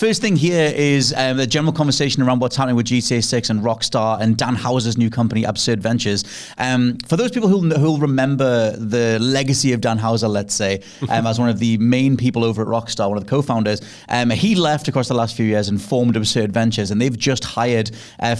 first thing here is the general conversation around what's happening with GTA 6 and Rockstar and Dan Houser's new company, Absurd Ventures. For those people who'll remember the legacy of Dan Houser, let's say, as one of the main people over at Rockstar, one of the co-founders, he left across the last few years and formed Absurd Ventures, and they've just hired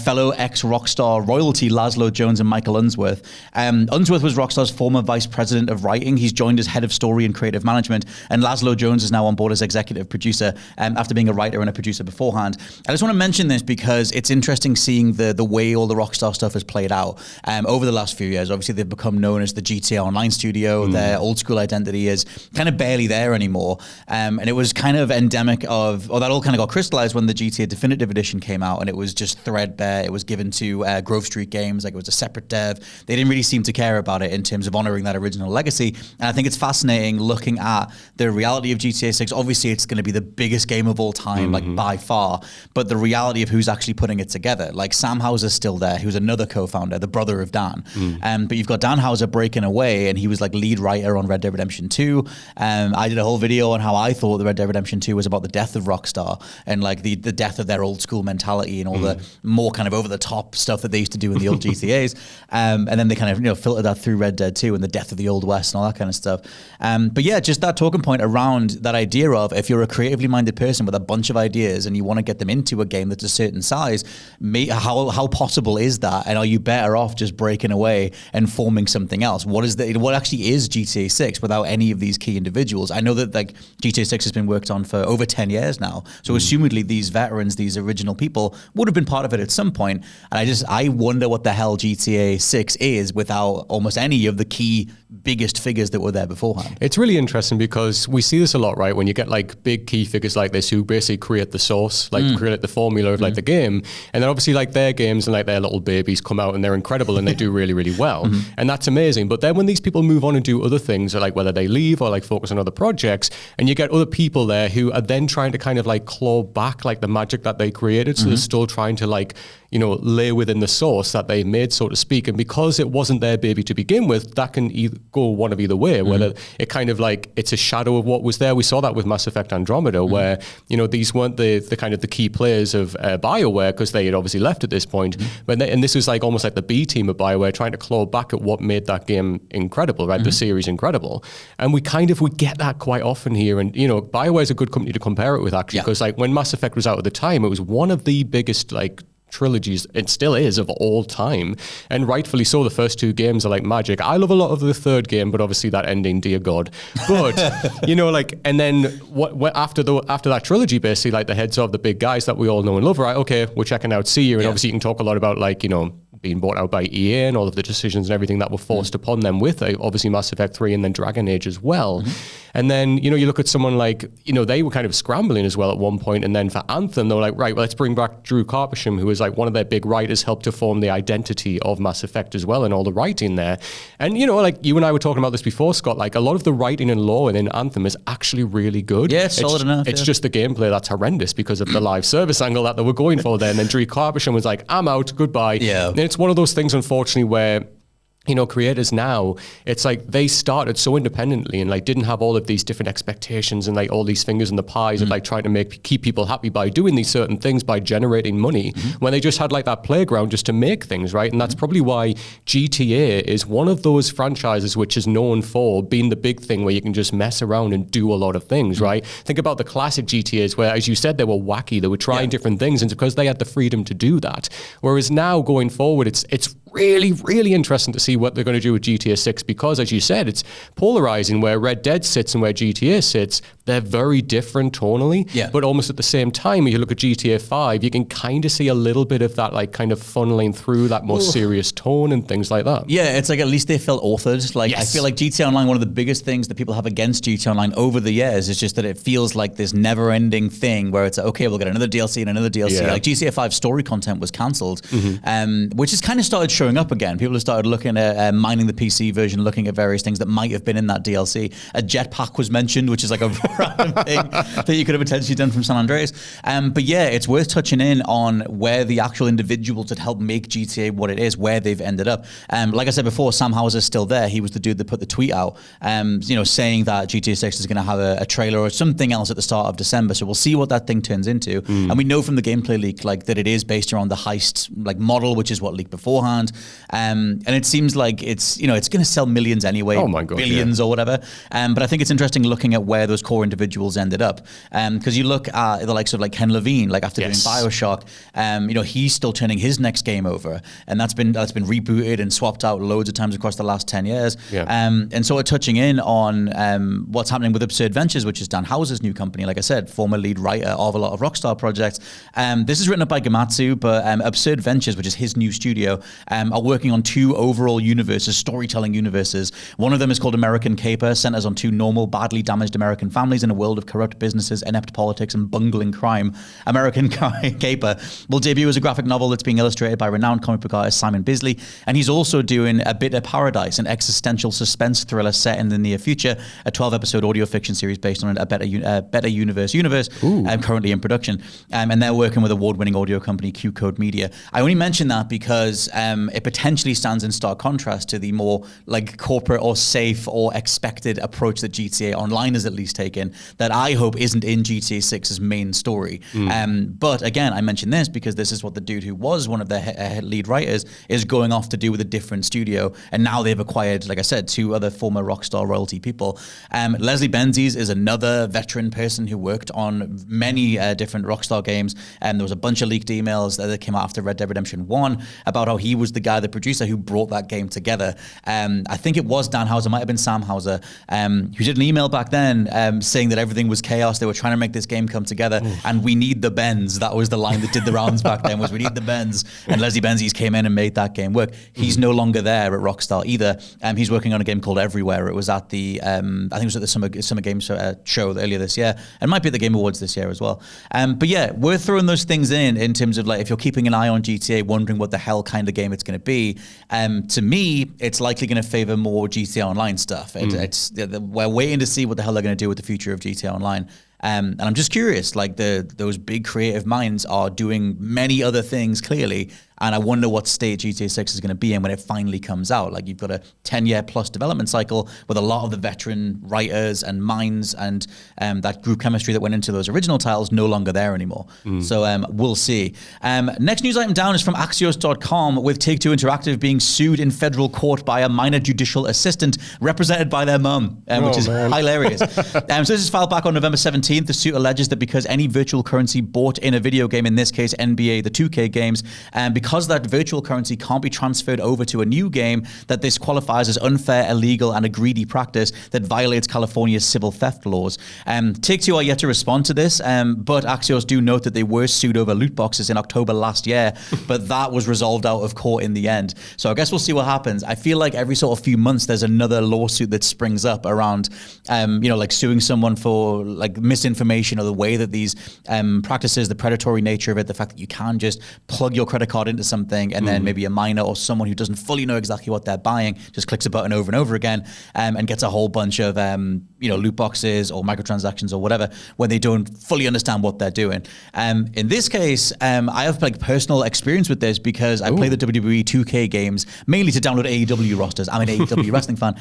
fellow ex-Rockstar royalty Laszlo Jones and Michael Unsworth. Unsworth was Rockstar's former vice president of writing. He's joined as head of story and creative management, and Laszlo Jones is now on board as executive producer after being a writer and a producer beforehand. I just want to mention this because it's interesting seeing the way all the Rockstar stuff has played out over the last few years. Obviously, they've become known as the GTA Online studio. Their old school identity is kind of barely there anymore. And it was kind of endemic of, or that all kind of got crystallized when the GTA Definitive Edition came out, and it was just threadbare. It was given to Grove Street Games, like it was a separate dev. They didn't really seem to care about it in terms of honoring that original legacy. And I think it's fascinating looking at the reality of GTA 6. Obviously, it's going to be the biggest game of all time, like by far, but the reality of who's actually putting it together. Like Sam Houser's still there, who's another co-founder, the brother of Dan. But you've got Dan Houser breaking away, and he was like lead writer on Red Dead Redemption 2. I did a whole video on how I thought the Red Dead Redemption 2 was about the death of Rockstar and like the death of their old school mentality and all the more kind of over the top stuff that they used to do in the old GTAs. And then they kind of filtered that through Red Dead 2 and the death of the Old West and all that kind of stuff. But yeah, just that talking point around that idea of if you're a creatively minded person with a bunch of ideas and you want to get them into a game that's a certain size, how possible is that? And are you better off just breaking away and forming something else? What actually is GTA 6 without any of these key individuals? I know that like GTA 6 has been worked on for over 10 years now. So assumedly these veterans, these original people would have been part of it at some point. And I wonder what the hell GTA 6 is without almost any of the key biggest figures that were there beforehand. It's really interesting because we see this a lot, right? When you get like big key figures like this who basically create the source, like create the formula of like the game. And then obviously like their games and like their little babies come out and they're incredible and they do really, really well. And that's amazing. But then when these people move on and do other things, or like whether they leave or like focus on other projects, and you get other people there who are then trying to kind of like claw back like the magic that they created. So they're still trying to like, you know, lay within the source that they made, so to speak. And because it wasn't their baby to begin with, that can go one of either way, whether it kind of like, it's a shadow of what was there. We saw that with Mass Effect Andromeda, where, you know, these weren't the kind of the key players of BioWare, because they had obviously left at this point. And this was like almost like the B team of BioWare trying to claw back at what made that game incredible, right? The series incredible. And we get that quite often here. And, you know, BioWare is a good company to compare it with, actually, because like when Mass Effect was out at the time, it was one of the biggest like trilogies, it still is, of all time, and rightfully so. The first two games are like magic. I love a lot of the third game, but obviously that ending, dear God. But you know, like, and then what after that trilogy, basically, like the heads of the big guys that we all know and love, right? Okay, we're checking out Seer, and obviously you can talk a lot about like, you know, being bought out by EA and all of the decisions and everything that were forced upon them with obviously Mass Effect 3 and then Dragon Age as well. And then, you know, you look at someone like, you know, they were kind of scrambling as well at one point, and then for Anthem, they were like, right, well, let's bring back Drew Karpysham, who was like one of their big writers, helped to form the identity of Mass Effect as well and all the writing there. And, you know, like you and I were talking about this before, Scott, like a lot of the writing and lore within Anthem is actually really good. Yeah, it's solid enough. It's just the gameplay that's horrendous because of the live service angle that they were going for there. And then Drew Karpysham was like, I'm out, goodbye. Yeah. And it's one of those things, unfortunately, where, you know, creators now, it's like they started so independently and like didn't have all of these different expectations and like all these fingers in the pies of like trying to keep people happy by doing these certain things, by generating money, when they just had like that playground just to make things, right? And that's probably why GTA is one of those franchises which is known for being the big thing where you can just mess around and do a lot of things, right? Think about the classic GTAs where, as you said, they were wacky, they were trying different things, and it's because they had the freedom to do that. Whereas now going forward, it's really, really interesting to see what they're going to do with GTA 6, because, as you said, it's polarizing. Where Red Dead sits and where GTA sits, they're very different tonally, but almost at the same time, when you look at GTA 5, you can kind of see a little bit of that like kind of funneling through that more serious tone and things like that. Yeah, it's like at least they felt authored. Like I feel like GTA Online, one of the biggest things that people have against GTA Online over the years is just that it feels like this never-ending thing where it's like, okay, we'll get another DLC and another DLC. Like GTA 5 story content was cancelled, which has kind of started showing up again. People have started looking at mining the PC version, looking at various things that might have been in that DLC. A jetpack was mentioned, which is like a random thing that you could have potentially done from San Andreas. But yeah, it's worth touching in on where the actual individuals that helped make GTA what it is, where they've ended up. Like I said before, Sam Houser's still there. He was the dude that put the tweet out, saying that GTA 6 is going to have a trailer or something else at the start of December. So we'll see what that thing turns into. And we know from the gameplay leak that it is based around the heist model, which is what leaked beforehand. And it seems like it's going to sell millions anyway, oh my God, billions or whatever. But I think it's interesting looking at where those core individuals ended up. Because you look at the likes of Ken Levine, after doing BioShock, he's still turning his next game over, and that's been rebooted and swapped out loads of times across the last 10 years. And sort of touching in on what's happening with Absurd Ventures, which is Dan Houser's new company, like I said, former lead writer of a lot of Rockstar projects. This is written up by Gamatsu, but Absurd Ventures, which is his new studio, are working on 2 overall universes, storytelling universes. One of them is called American Caper, centers on 2 normal, badly damaged American families in a world of corrupt businesses, inept politics, and bungling crime. American Caper will debut as a graphic novel that's being illustrated by renowned comic book artist Simon Bisley, and he's also doing A Bit of Paradise, an existential suspense thriller set in the near future, a 12-episode audio fiction series based on a Better Universe currently in production. And they're working with award-winning audio company Q Code Media. I only mention that because it potentially stands in stark contrast to the more corporate or safe or expected approach that GTA Online has at least taken, that I hope isn't in GTA 6's main story. But again, I mention this because this is what the dude who was one of the lead writers is going off to do with a different studio, and now they've acquired, like I said, 2 other former Rockstar royalty people. Leslie Benzies is another veteran person who worked on many different Rockstar games, and there was a bunch of leaked emails that came out after Red Dead Redemption 1 about how he was the guy, the producer who brought that game together. I think it was Dan Houser, might have been Sam Houser, who did an email back then saying that everything was chaos. They were trying to make this game come together, and we need the Benz. That was the line that did the rounds back then, was we need the Benz. And Leslie Benzies came in and made that game work. He's no longer there at Rockstar either. He's working on a game called Everywhere. It was at the, I think it was at the Summer Games show earlier this year, and might be at the Game Awards this year as well. But yeah, we're throwing those things in terms of if you're keeping an eye on GTA, wondering what the hell kind of game it's going to be. To me, it's likely going to favor more GTA Online stuff. We're waiting to see what the hell they're going to do with the future of GTA Online. And I'm just curious, those big creative minds are doing many other things clearly, and I wonder what state GTA 6 is going to be in when it finally comes out. You've got a 10-year plus development cycle with a lot of the veteran writers and minds and that group chemistry that went into those original titles no longer there anymore. So we'll see. Next news item down is from Axios.com, with Take-Two Interactive being sued in federal court by a minor judicial assistant represented by their mum, which is hilarious. So this is filed back on November 17th. The suit alleges that because any virtual currency bought in a video game, in this case NBA, the 2K games, because that virtual currency can't be transferred over to a new game, that this qualifies as unfair, illegal, and a greedy practice that violates California's civil theft laws. Take-Two are yet to respond to this, but Axios do note that they were sued over loot boxes in October last year, but that was resolved out of court in the end. So I guess we'll see what happens. I feel like every sort of few months there's another lawsuit that springs up around, suing someone for misinformation or the way that these practices, the predatory nature of it, the fact that you can just plug your credit card into something and then maybe a minor or someone who doesn't fully know exactly what they're buying just clicks a button over and over again and gets a whole bunch of loot boxes or microtransactions or whatever when they don't fully understand what they're doing. In this case, I have personal experience with this because I play the WWE 2K games mainly to download AEW rosters. I'm an AEW wrestling fan.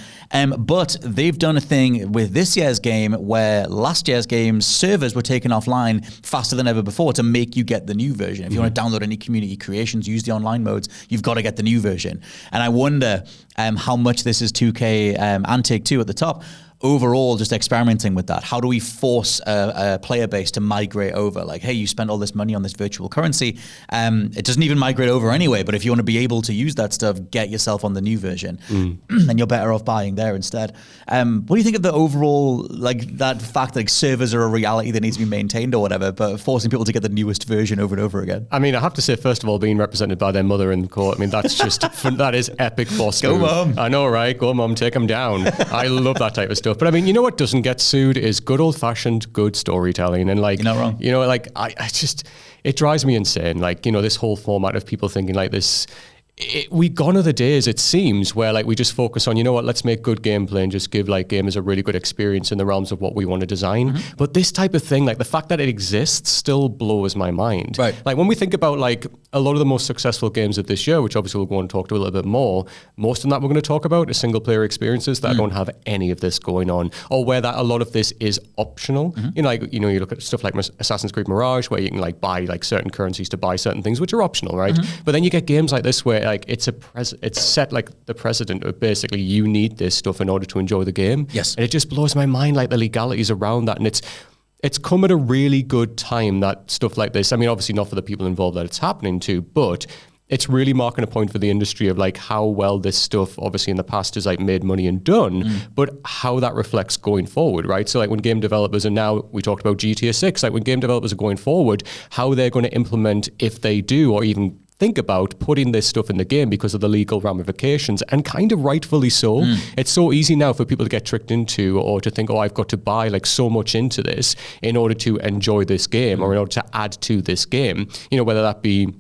But they've done a thing with this year's game where last year's game's servers were taken offline faster than ever before to make you get the new version. If you want to download any community creations, use the online modes, you've got to get the new version. And I wonder how much this is 2K and Take-Two at the top overall just experimenting with that. How do we force a player base to migrate over? Hey, you spent all this money on this virtual currency. It doesn't even migrate over anyway, but if you want to be able to use that stuff, get yourself on the new version. And you're better off buying there instead. What do you think of the overall, that fact that servers are a reality that needs to be maintained or whatever, but forcing people to get the newest version over and over again? I mean, I have to say, first of all, being represented by their mother in court, that's just, that is epic boss move. Go, Mom. I know, right? Go, Mom, take them down. I love that type of stuff. But you know what doesn't get sued is good old-fashioned good storytelling. And you're not wrong. I just, it drives me insane. This whole format of people thinking this, we gone are the days, it seems, where like we just focus on, you know what, let's make good gameplay and just give like gamers a really good experience in the realms of what we want to design. But this type of thing, like the fact that it exists still blows my mind. Right. Like when we think about like a lot of the most successful games of this year, which obviously we'll go and talk to a little bit more, most of that we're going to talk about is single player experiences that don't have any of this going on, or where that a lot of this is optional. You know, like, you know, you look at stuff like Assassin's Creed Mirage, where you can like buy like certain currencies to buy certain things, which are optional, right? But then you get games like this where like it's set like the precedent of basically you need this stuff in order to enjoy the game. Yes. And it just blows my mind, like the legalities around that. And it's come at a really good time that stuff like this, I mean, obviously not for the people involved that it's happening to, but it's really marking a point for the industry of like how well this stuff obviously in the past has like made money and done, but how that reflects going forward, right? So like when game developers, and now we talked about GTA 6, like when game developers are going forward, how they're going to implement, if they do, or even think about putting this stuff in the game because of the legal ramifications, and kind of rightfully so. It's so easy now for people to get tricked into, or to think, oh, I've got to buy like so much into this in order to enjoy this game, or in order to add to this game, you know, whether that be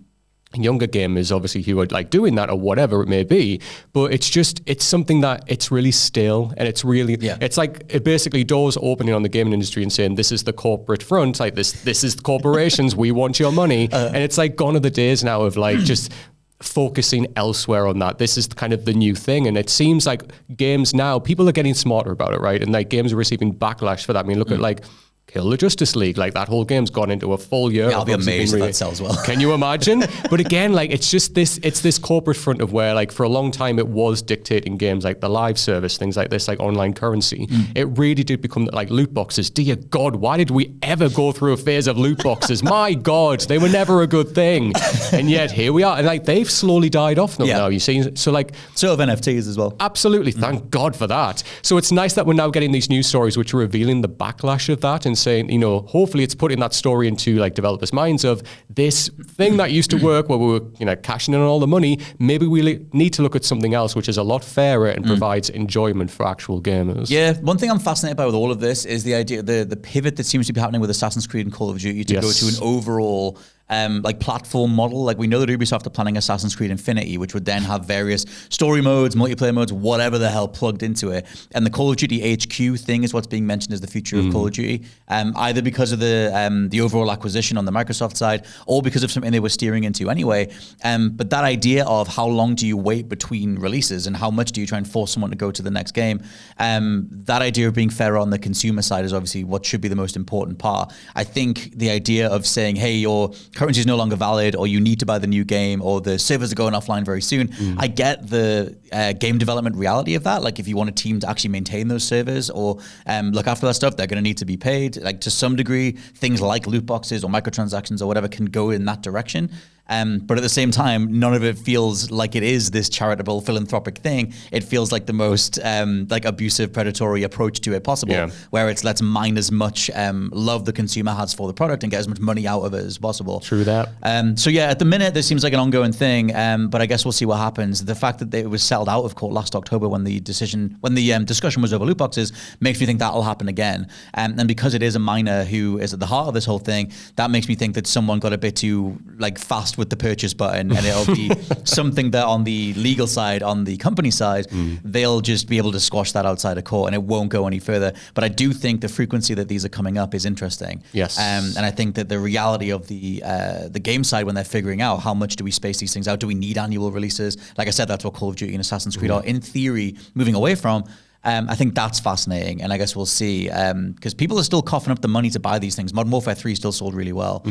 younger gamers obviously who are like doing that or whatever it may be, but it's something that it's really stale, and it's really, it's like it basically doors opening on the gaming industry and saying, this is the corporate front, like this is the corporations, we want your money, and it's like gone are the days now of like just focusing elsewhere on that. This is kind of the new thing, and it seems like games now, people are getting smarter about it, right? And like games are receiving backlash for that. I mean, look at like Kill the Justice League, like that whole game's gone into a full year. Yeah, I'll be amazed if that sells well. Can you imagine? But again, like it's just this corporate front of where like for a long time it was dictating games, like the live service, things like this, like online currency. It really did become like loot boxes. Dear God, why did we ever go through a phase of loot boxes? My God, they were never a good thing. And yet here we are. And like they've slowly died off now, you see. So like sort of NFTs as well. Absolutely. Thank God for that. So it's nice that we're now getting these news stories which are revealing the backlash of that, and saying, you know, hopefully it's putting that story into like developers' minds of this thing that used to work where we were, you know, cashing in on all the money. Maybe we need to look at something else which is a lot fairer and provides enjoyment for actual gamers. Yeah, one thing I'm fascinated by with all of this is the idea, the pivot that seems to be happening with Assassin's Creed and Call of Duty to go to an overall like platform model. Like we know that Ubisoft are planning Assassin's Creed Infinity, which would then have various story modes, multiplayer modes, whatever the hell plugged into it. And the Call of Duty HQ thing is what's being mentioned as the future of Call of Duty, either because of the overall acquisition on the Microsoft side, or because of something they were steering into anyway. But that idea of how long do you wait between releases and how much do you try and force someone to go to the next game, that idea of being fair on the consumer side is obviously what should be the most important part. I think the idea of saying, hey, your currency is no longer valid, or you need to buy the new game, or the servers are going offline very soon. I get the game development reality of that. Like if you want a team to actually maintain those servers or look after that stuff, they're going to need to be paid. Like to some degree, things like loot boxes or microtransactions or whatever can go in that direction. But at the same time, none of it feels like it is this charitable, philanthropic thing. It feels like the most like abusive, predatory approach to it possible, where it's let's mine as much love the consumer has for the product and get as much money out of it as possible. True that. So yeah, at the minute, this seems like an ongoing thing, but I guess we'll see what happens. The fact that it was settled out of court last October when the discussion was over loot boxes makes me think that'll happen again. And because it is a miner who is at the heart of this whole thing, that makes me think that someone got a bit too like fast with the purchase button, and it'll be something that on the legal side, on the company side, they'll just be able to squash that outside of court and it won't go any further. But I do think the frequency that these are coming up is interesting. Yes. And I think that the reality of the game side, when they're figuring out how much do we space these things out, do we need annual releases? Like I said, that's what Call of Duty and Assassin's Creed are in theory moving away from. I think that's fascinating, and I guess we'll see, because people are still coughing up the money to buy these things. Modern Warfare 3 still sold really well,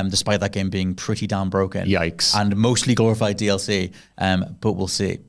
despite that game being pretty damn broken. Yikes. And mostly glorified DLC, but we'll see.